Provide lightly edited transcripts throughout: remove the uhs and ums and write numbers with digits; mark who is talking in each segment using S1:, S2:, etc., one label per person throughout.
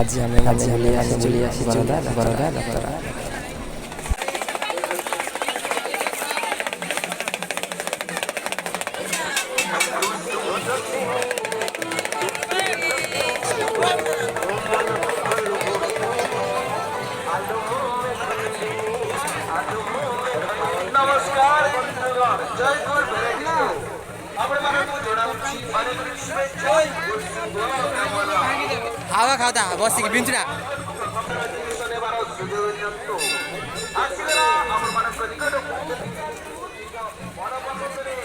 S1: ଆଜି ଆମେ ବୁଲି ଆସିଛୁ ବରଦା ଯାତ୍ରା।
S2: नमस्कार बंधुगण जय गुरु भेटू ଆପଣମାନଙ୍କୁ ଜଣାଉଛି ଅନେକ ଶୁଭେଚ୍ଛା
S1: ହାୱା ଖାଉଥା ବସିକି ବିଞ୍ଚୁନା
S2: ଜିନିଷ ନେବାର ସୁଯୋଗ ଦିଅନ୍ତୁ ଆସିଗଲା ଆପଣମାନଙ୍କ ନିକଟକୁ ବଡ଼ ପର୍ବତରେ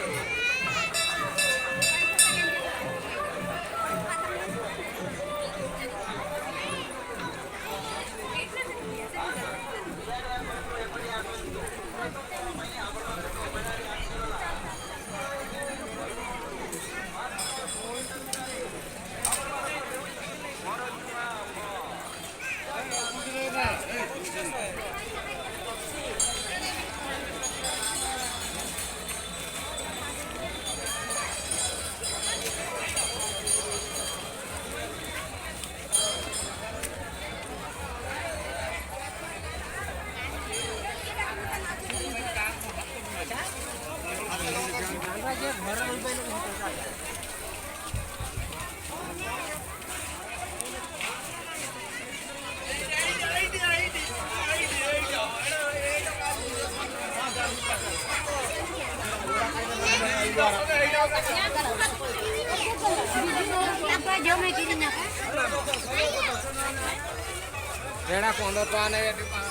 S1: ଏଇଟା 15 ଟଙ୍କା ନେବେ
S3: ଦେଖନ୍ତୁ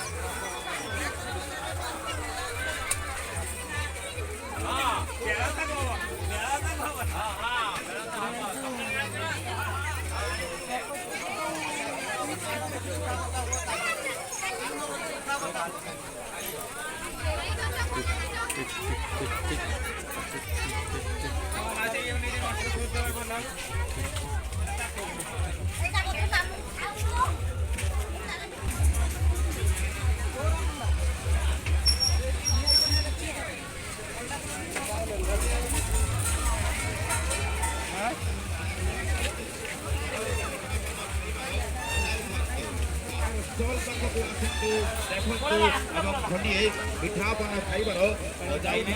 S3: ଏବଂ ଖଣ୍ଡିଏ ପିଠାପଣା ଖାଇବାର ଯାଇନି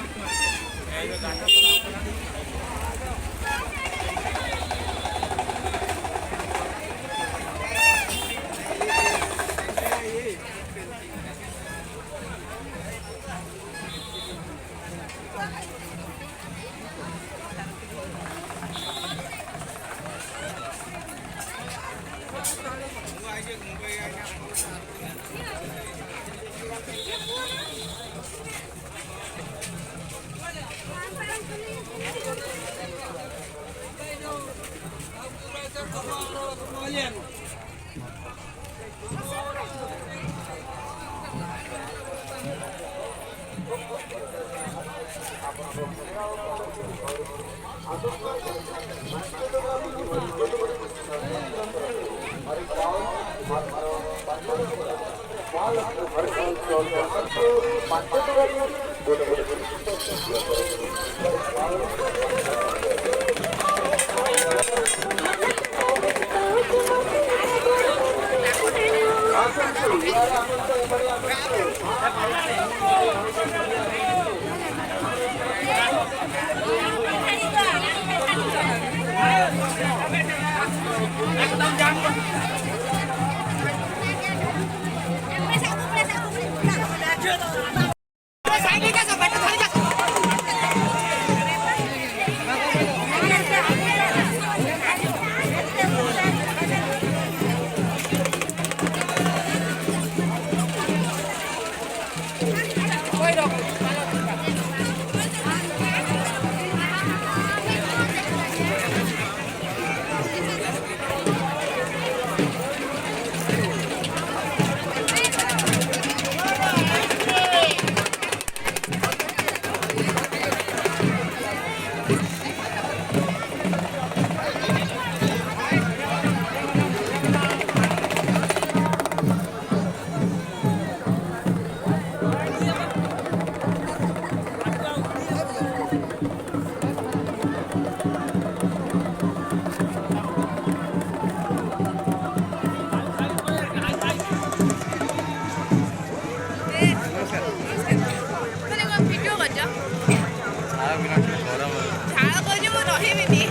S4: ଉଠେଇବିନି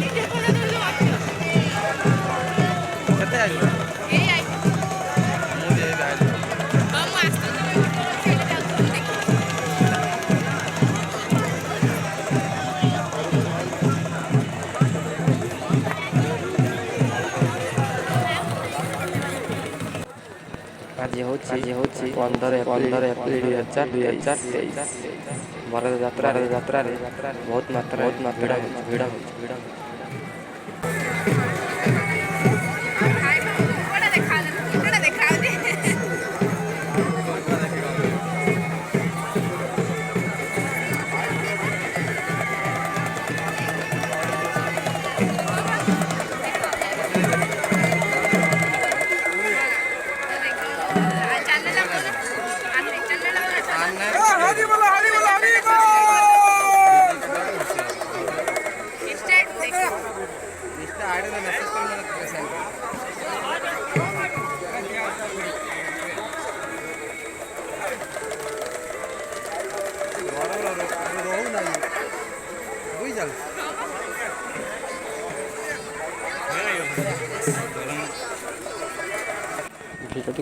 S4: ନିଜେ ପଡା ଧରିଲେ ମାଛ
S1: କେତେ ଆଇଲ
S4: ଏଇ ଆଇ
S1: ମୁଁ ବି ଏବେ ଆଇଲି
S4: ହଁ ମୁଁ ଆସିଥିଲି ସେଇଠି ଯାଉଥିଲି ଦେଖିଛି
S1: ଆଜି ହେଉଛି 15 ଏପ୍ରିଲ 2023 ବରଦ ଯାତ୍ରାରେ ବହୁତ ମାତ୍ରାରେ ଭିଡ଼ ହେଉଛି
S4: ଖାଇବା କୁକୁଡ଼ା ଦେଖାଯାଉଛି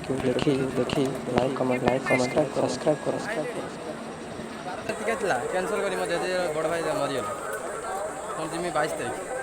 S1: ଭିଡ଼ିଓଟିକୁ ଦେଖି ଲାଇକ୍ କମେଣ୍ଟ ସବସ୍କ୍ରାଇବ୍ କର
S5: ଟିକେ ଥିଲା କ୍ୟାନସଲ୍ କରି ମୋ ଜେଜେ ବଡ଼ ଭାଇ ମରିଗଲେ ମୁଁ ଯିମି 22 ତାରିଖ